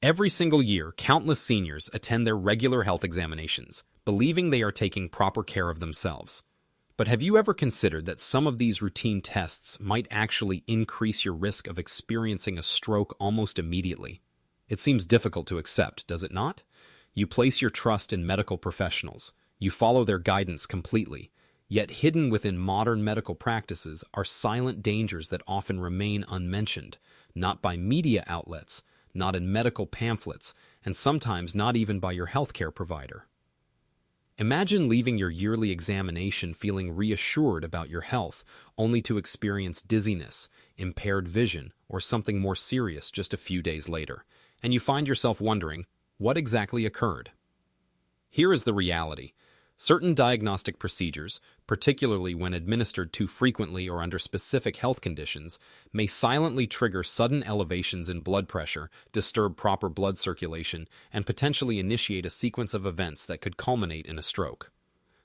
Every single year, countless seniors attend their regular health examinations, believing they are taking proper care of themselves. But have you ever considered that some of these routine tests might actually increase your risk of experiencing a stroke almost immediately? It seems difficult to accept, does it not? You place your trust in medical professionals. You follow their guidance completely. Yet hidden within modern medical practices are silent dangers that often remain unmentioned, not by media outlets, not in medical pamphlets, and sometimes not even by your healthcare provider. Imagine leaving your yearly examination feeling reassured about your health, only to experience dizziness, impaired vision, or something more serious just a few days later, and you find yourself wondering, what exactly occurred? Here is the reality. Certain diagnostic procedures, particularly when administered too frequently or under specific health conditions, may silently trigger sudden elevations in blood pressure, disturb proper blood circulation, and potentially initiate a sequence of events that could culminate in a stroke.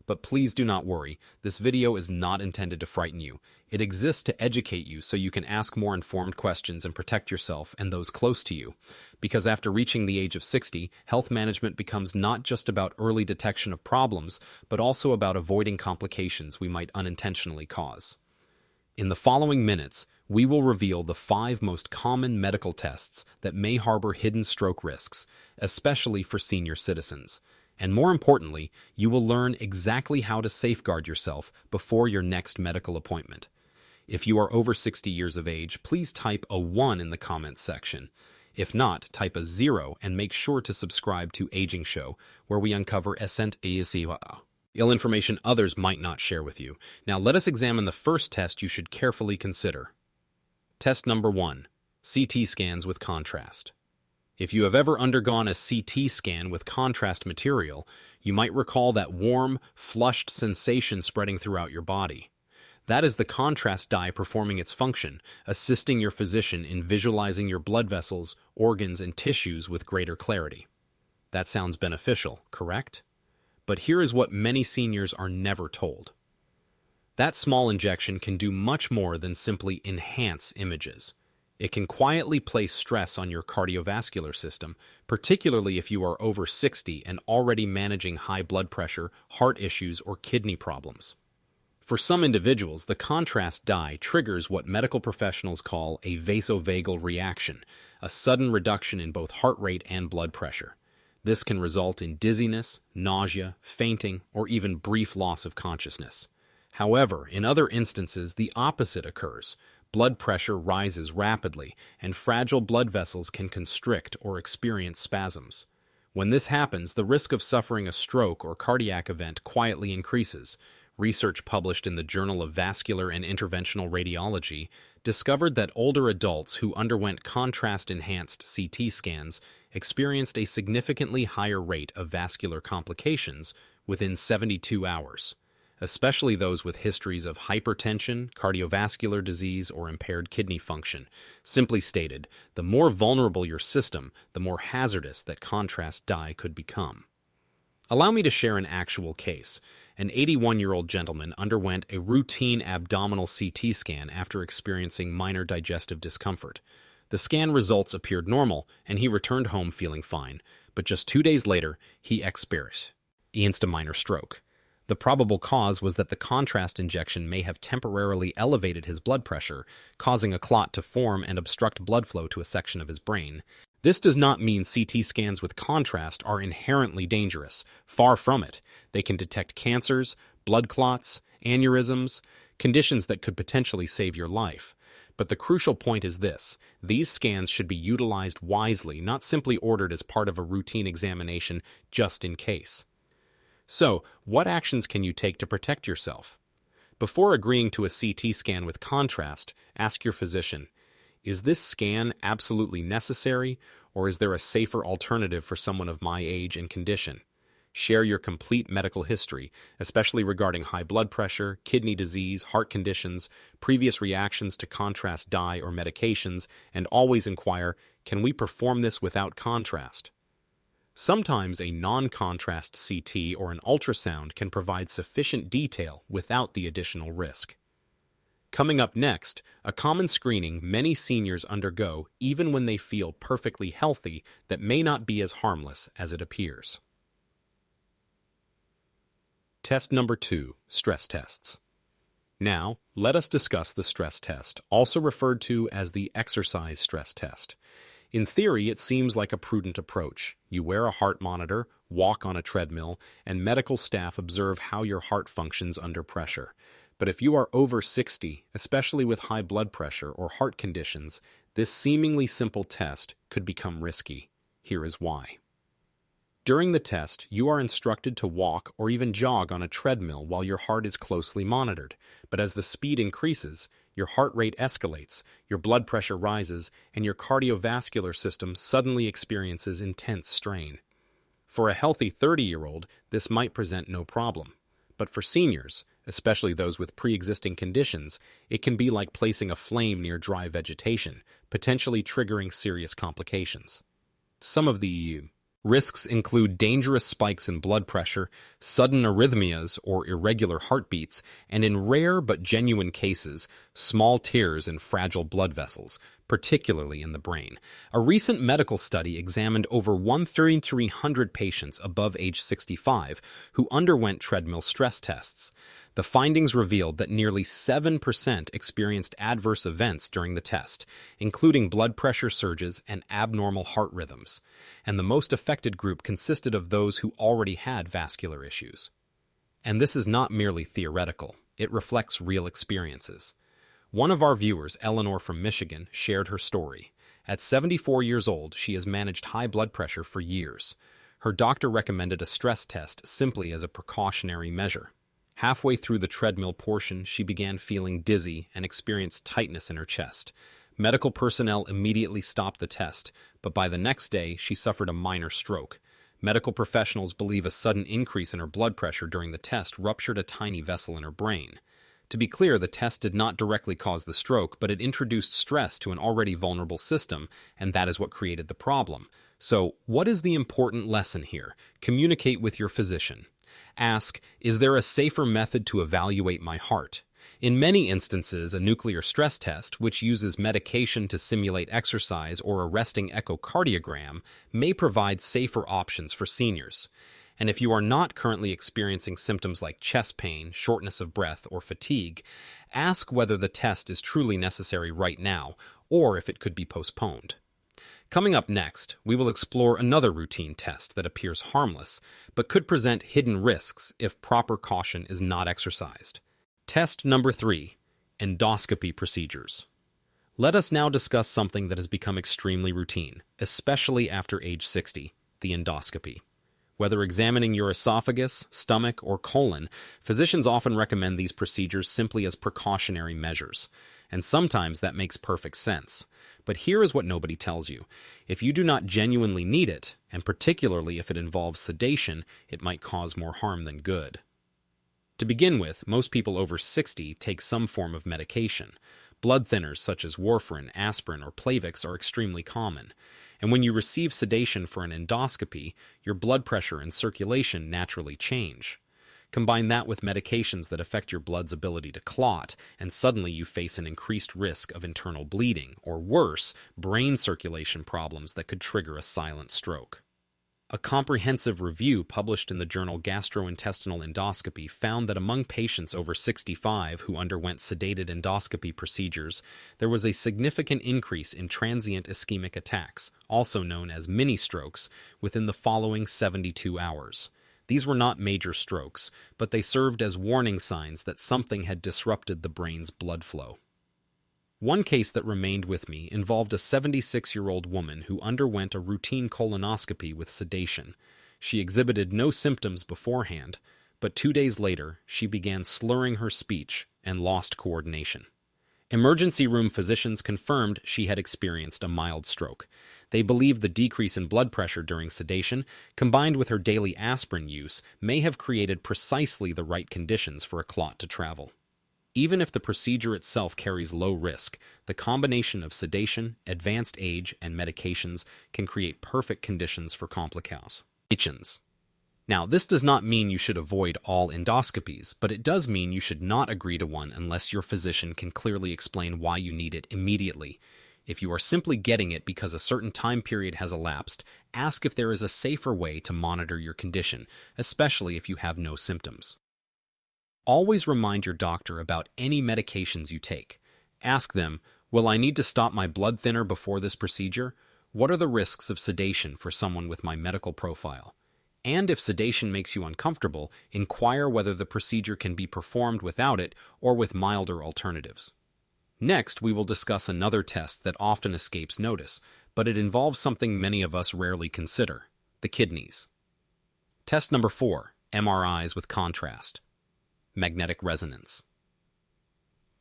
But please do not worry, this video is not intended to frighten you. It exists to educate you so you can ask more informed questions and protect yourself and those close to you. Because after reaching the age of 60, health management becomes not just about early detection of problems, but also about avoiding complications we might unintentionally cause. In the following minutes, we will reveal the 5 most common medical tests that may harbor hidden stroke risks, especially for senior citizens. And more importantly, you will learn exactly how to safeguard yourself before your next medical appointment. If you are over 60 years of age, please type a 1 in the comments section. If not, type a 0 and make sure to subscribe to Aging Show, where we uncover ill information others might not share with you. Now let us examine the first test you should carefully consider. Test number 1. CT scans with contrast. If you have ever undergone a CT scan with contrast material, you might recall that warm, flushed sensation spreading throughout your body. That is the contrast dye performing its function, assisting your physician in visualizing your blood vessels, organs, and tissues with greater clarity. That sounds beneficial, correct? But here is what many seniors are never told. That small injection can do much more than simply enhance images. It can quietly place stress on your cardiovascular system, particularly if you are over 60 and already managing high blood pressure, heart issues, or kidney problems. For some individuals, the contrast dye triggers what medical professionals call a vasovagal reaction, a sudden reduction in both heart rate and blood pressure. This can result in dizziness, nausea, fainting, or even brief loss of consciousness. However, in other instances, the opposite occurs. Blood pressure rises rapidly, and fragile blood vessels can constrict or experience spasms. When this happens, the risk of suffering a stroke or cardiac event quietly increases. Research published in the Journal of Vascular and Interventional Radiology discovered that older adults who underwent contrast-enhanced CT scans experienced a significantly higher rate of vascular complications within 72 hours. Especially those with histories of hypertension, cardiovascular disease, or impaired kidney function. Simply stated, the more vulnerable your system, the more hazardous that contrast dye could become. Allow me to share an actual case. An 81-year-old gentleman underwent a routine abdominal CT scan after experiencing minor digestive discomfort. The scan results appeared normal, and he returned home feeling fine, but just 2 days later, he experienced a minor stroke. The probable cause was that the contrast injection may have temporarily elevated his blood pressure, causing a clot to form and obstruct blood flow to a section of his brain. This does not mean CT scans with contrast are inherently dangerous. Far from it. They can detect cancers, blood clots, aneurysms, conditions that could potentially save your life. But the crucial point is this: these scans should be utilized wisely, not simply ordered as part of a routine examination just in case. So, what actions can you take to protect yourself? Before agreeing to a CT scan with contrast, ask your physician, is this scan absolutely necessary, or is there a safer alternative for someone of my age and condition? Share your complete medical history, especially regarding high blood pressure, kidney disease, heart conditions, previous reactions to contrast dye or medications, and always inquire, can we perform this without contrast? Sometimes a non-contrast CT or an ultrasound can provide sufficient detail without the additional risk. Coming up next, a common screening many seniors undergo even when they feel perfectly healthy that may not be as harmless as it appears. Test number 2, stress tests. Now, let us discuss the stress test, also referred to as the exercise stress test. In theory, it seems like a prudent approach. You wear a heart monitor, walk on a treadmill, and medical staff observe how your heart functions under pressure. But if you are over 60, especially with high blood pressure or heart conditions, this seemingly simple test could become risky. Here is why. During the test, you are instructed to walk or even jog on a treadmill while your heart is closely monitored. But as the speed increases, your heart rate escalates, your blood pressure rises, and your cardiovascular system suddenly experiences intense strain. For a healthy 30-year-old, this might present no problem. But for seniors, especially those with pre-existing conditions, it can be like placing a flame near dry vegetation, potentially triggering serious complications. Some of the risks include dangerous spikes in blood pressure, sudden arrhythmias or irregular heartbeats, and in rare but genuine cases, small tears in fragile blood vessels, particularly in the brain. A recent medical study examined over 1,300 patients above age 65 who underwent treadmill stress tests. The findings revealed that nearly 7% experienced adverse events during the test, including blood pressure surges and abnormal heart rhythms, and the most affected group consisted of those who already had vascular issues. And this is not merely theoretical, it reflects real experiences. One of our viewers, Eleanor from Michigan, shared her story. At 74 years old, she has managed high blood pressure for years. Her doctor recommended a stress test simply as a precautionary measure. Halfway through the treadmill portion, she began feeling dizzy and experienced tightness in her chest. Medical personnel immediately stopped the test, but by the next day, she suffered a minor stroke. Medical professionals believe a sudden increase in her blood pressure during the test ruptured a tiny vessel in her brain. To be clear, the test did not directly cause the stroke, but it introduced stress to an already vulnerable system, and that is what created the problem. So, what is the important lesson here? Communicate with your physician. Ask, is there a safer method to evaluate my heart? In many instances, a nuclear stress test, which uses medication to simulate exercise or a resting echocardiogram, may provide safer options for seniors. And if you are not currently experiencing symptoms like chest pain, shortness of breath, or fatigue, ask whether the test is truly necessary right now, or if it could be postponed. Coming up next, we will explore another routine test that appears harmless, but could present hidden risks if proper caution is not exercised. Test number 3, endoscopy procedures. Let us now discuss something that has become extremely routine, especially after age 60, the endoscopy. Whether examining your esophagus, stomach, or colon, physicians often recommend these procedures simply as precautionary measures, and sometimes that makes perfect sense. But here is what nobody tells you. If you do not genuinely need it, and particularly if it involves sedation, it might cause more harm than good. To begin with, most people over 60 take some form of medication. Blood thinners such as warfarin, aspirin, or Plavix are extremely common. And when you receive sedation for an endoscopy, your blood pressure and circulation naturally change. Combine that with medications that affect your blood's ability to clot, and suddenly you face an increased risk of internal bleeding, or worse, brain circulation problems that could trigger a silent stroke. A comprehensive review published in the journal Gastrointestinal Endoscopy found that among patients over 65 who underwent sedated endoscopy procedures, there was a significant increase in transient ischemic attacks, also known as mini-strokes, within the following 72 hours. These were not major strokes, but they served as warning signs that something had disrupted the brain's blood flow. One case that remained with me involved a 76-year-old woman who underwent a routine colonoscopy with sedation. She exhibited no symptoms beforehand, but 2 days later, she began slurring her speech and lost coordination. Emergency room physicians confirmed she had experienced a mild stroke. They believe the decrease in blood pressure during sedation, combined with her daily aspirin use, may have created precisely the right conditions for a clot to travel. Even if the procedure itself carries low risk, the combination of sedation, advanced age, and medications can create perfect conditions for complications. Now, this does not mean you should avoid all endoscopies, but it does mean you should not agree to one unless your physician can clearly explain why you need it immediately. If you are simply getting it because a certain time period has elapsed, ask if there is a safer way to monitor your condition, especially if you have no symptoms. Always remind your doctor about any medications you take. Ask them, will I need to stop my blood thinner before this procedure? What are the risks of sedation for someone with my medical profile? And if sedation makes you uncomfortable, inquire whether the procedure can be performed without it or with milder alternatives. Next, we will discuss another test that often escapes notice, but it involves something many of us rarely consider: the kidneys. Test number 4, MRIs with contrast. Magnetic resonance.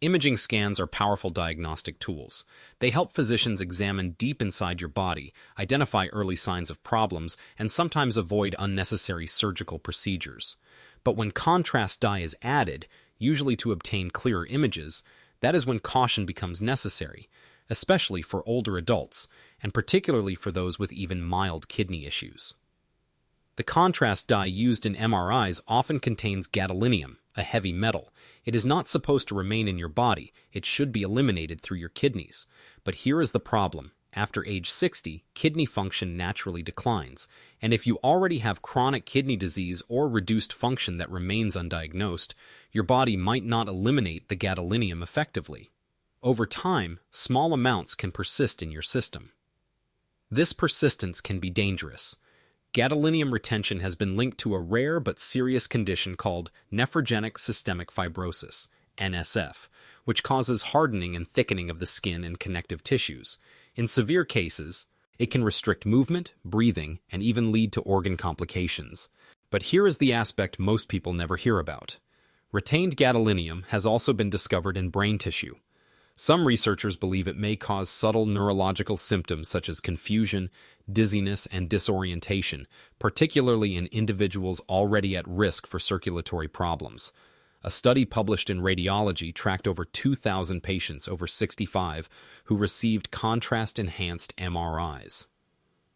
Imaging scans are powerful diagnostic tools. They help physicians examine deep inside your body, identify early signs of problems, and sometimes avoid unnecessary surgical procedures. But when contrast dye is added, usually to obtain clearer images, that is when caution becomes necessary, especially for older adults, and particularly for those with even mild kidney issues. The contrast dye used in MRIs often contains gadolinium, a heavy metal. It is not supposed to remain in your body. It should be eliminated through your kidneys. But here is the problem. After age 60, kidney function naturally declines, and if you already have chronic kidney disease or reduced function that remains undiagnosed, your body might not eliminate the gadolinium effectively. Over time, small amounts can persist in your system. This persistence can be dangerous. Gadolinium retention has been linked to a rare but serious condition called nephrogenic systemic fibrosis, NSF, which causes hardening and thickening of the skin and connective tissues. In severe cases, it can restrict movement, breathing, and even lead to organ complications. But here is the aspect most people never hear about. Retained gadolinium has also been discovered in brain tissue. Some researchers believe it may cause subtle neurological symptoms such as confusion, dizziness, and disorientation, particularly in individuals already at risk for circulatory problems. A study published in Radiology tracked over 2,000 patients over 65 who received contrast-enhanced MRIs.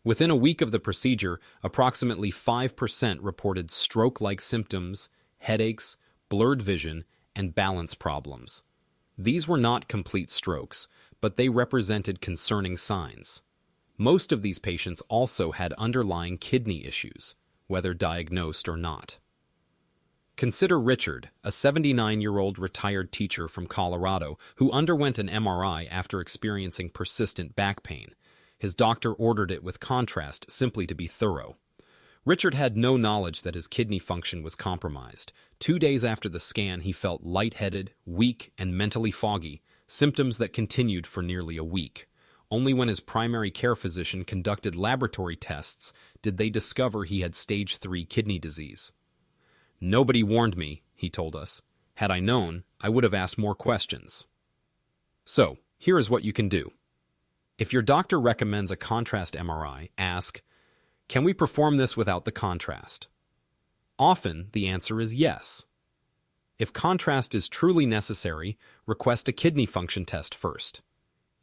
Within a week of the procedure, approximately 5% reported stroke-like symptoms, headaches, blurred vision, and balance problems. These were not complete strokes, but they represented concerning signs. Most of these patients also had underlying kidney issues, whether diagnosed or not. Consider Richard, a 79-year-old retired teacher from Colorado who underwent an MRI after experiencing persistent back pain. His doctor ordered it with contrast simply to be thorough. Richard had no knowledge that his kidney function was compromised. 2 days after the scan, he felt lightheaded, weak, and mentally foggy, symptoms that continued for nearly a week. Only when his primary care physician conducted laboratory tests did they discover he had stage 3 kidney disease. "Nobody warned me," he told us. "Had I known, I would have asked more questions." So, here is what you can do. If your doctor recommends a contrast MRI, ask, "Can we perform this without the contrast?" Often, the answer is yes. If contrast is truly necessary, request a kidney function test first.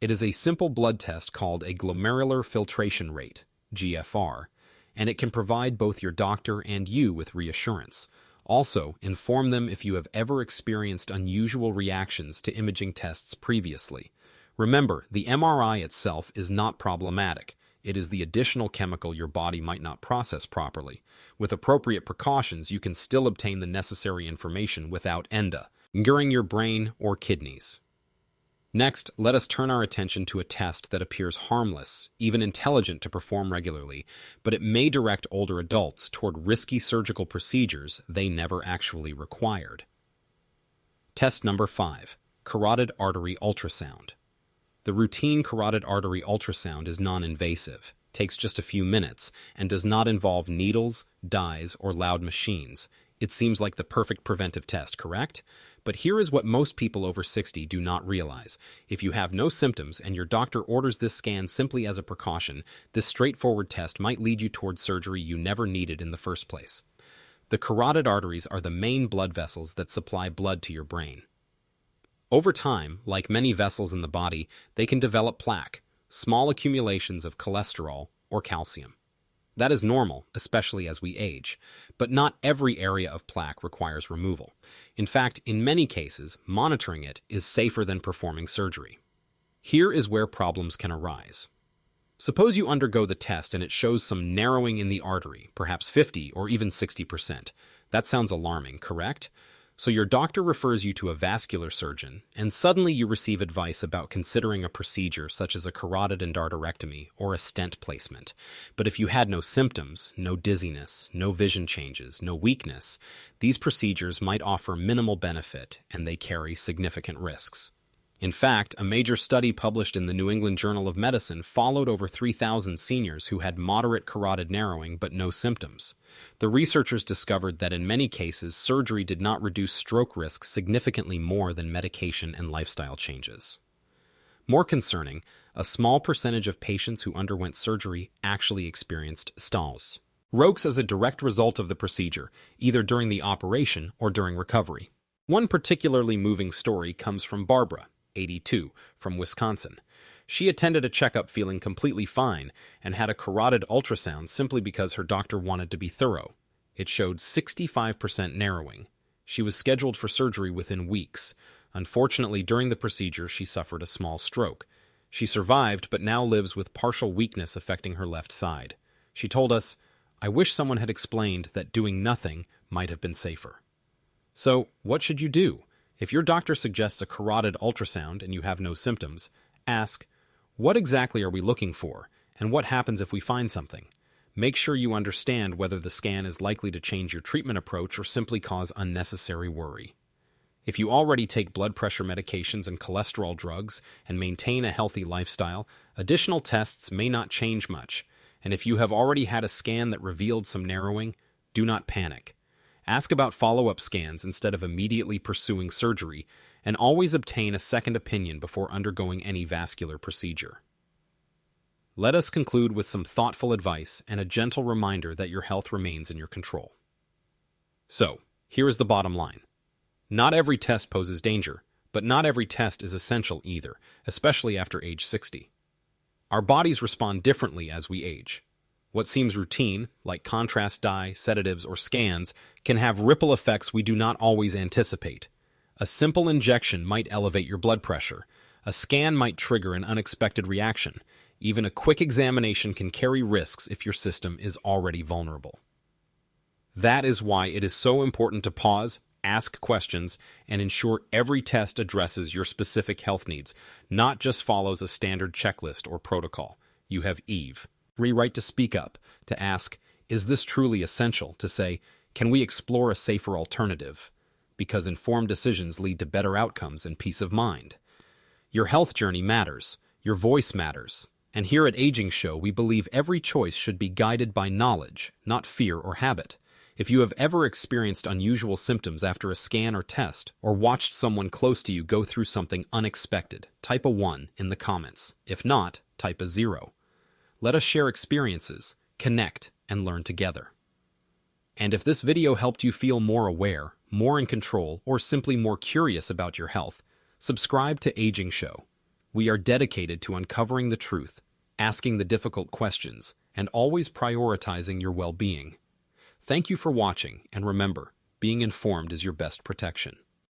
It is a simple blood test called a glomerular filtration rate, GFR, and it can provide both your doctor and you with reassurance. Also, inform them if you have ever experienced unusual reactions to imaging tests previously. Remember, the MRI itself is not problematic. It is the additional chemical your body might not process properly. With appropriate precautions, you can still obtain the necessary information without endangering your brain or kidneys. Next, let us turn our attention to a test that appears harmless, even intelligent to perform regularly, but it may direct older adults toward risky surgical procedures they never actually required. Test number 5, carotid artery ultrasound. The routine carotid artery ultrasound is non-invasive, takes just a few minutes, and does not involve needles, dyes, or loud machines. It seems like the perfect preventive test, correct? But here is what most people over 60 do not realize. If you have no symptoms and your doctor orders this scan simply as a precaution, this straightforward test might lead you towards surgery you never needed in the first place. The carotid arteries are the main blood vessels that supply blood to your brain. Over time, like many vessels in the body, they can develop plaque, small accumulations of cholesterol or calcium. That is normal, especially as we age, but not every area of plaque requires removal. In fact, in many cases, monitoring it is safer than performing surgery. Here is where problems can arise. Suppose you undergo the test and it shows some narrowing in the artery, perhaps 50 or even 60%. That sounds alarming, correct? So your doctor refers you to a vascular surgeon, and suddenly you receive advice about considering a procedure such as a carotid endarterectomy or a stent placement. But if you had no symptoms, no dizziness, no vision changes, no weakness, these procedures might offer minimal benefit and they carry significant risks. In fact, a major study published in the New England Journal of Medicine followed over 3,000 seniors who had moderate carotid narrowing but no symptoms. The researchers discovered that in many cases, surgery did not reduce stroke risk significantly more than medication and lifestyle changes. More concerning, a small percentage of patients who underwent surgery actually experienced stalls. Strokes as a direct result of the procedure, either during the operation or during recovery. One particularly moving story comes from Barbara, 82, from Wisconsin. She attended a checkup feeling completely fine and had a carotid ultrasound simply because her doctor wanted to be thorough. It showed 65% narrowing. She was scheduled for surgery within weeks. Unfortunately, during the procedure, she suffered a small stroke. She survived, but now lives with partial weakness affecting her left side. She told us, "I wish someone had explained that doing nothing might have been safer." So, what should you do? If your doctor suggests a carotid ultrasound and you have no symptoms, ask, what exactly are we looking for, and what happens if we find something? Make sure you understand whether the scan is likely to change your treatment approach or simply cause unnecessary worry. If you already take blood pressure medications and cholesterol drugs and maintain a healthy lifestyle, additional tests may not change much. And if you have already had a scan that revealed some narrowing, do not panic. Ask about follow-up scans instead of immediately pursuing surgery, and always obtain a second opinion before undergoing any vascular procedure. Let us conclude with some thoughtful advice and a gentle reminder that your health remains in your control. So, here is the bottom line. Not every test poses danger, but not every test is essential either, especially after age 60. Our bodies respond differently as we age. What seems routine, like contrast dye, sedatives, or scans, can have ripple effects we do not always anticipate. A simple injection might elevate your blood pressure. A scan might trigger an unexpected reaction. Even a quick examination can carry risks if your system is already vulnerable. That is why it is so important to pause, ask questions, and ensure every test addresses your specific health needs, not just follows a standard checklist or protocol. You have Eve. Rewrite to speak up, to ask, is this truly essential? To say, can we explore a safer alternative? Because informed decisions lead to better outcomes and peace of mind. Your health journey matters. Your voice matters. And here at Aging Show, we believe every choice should be guided by knowledge, not fear or habit. If you have ever experienced unusual symptoms after a scan or test, or watched someone close to you go through something unexpected, type a 1 in the comments. If not, type a 0. Let us share experiences, connect, and learn together. And if this video helped you feel more aware, more in control, or simply more curious about your health, subscribe to Aging Show. We are dedicated to uncovering the truth, asking the difficult questions, and always prioritizing your well-being. Thank you for watching, and remember, being informed is your best protection.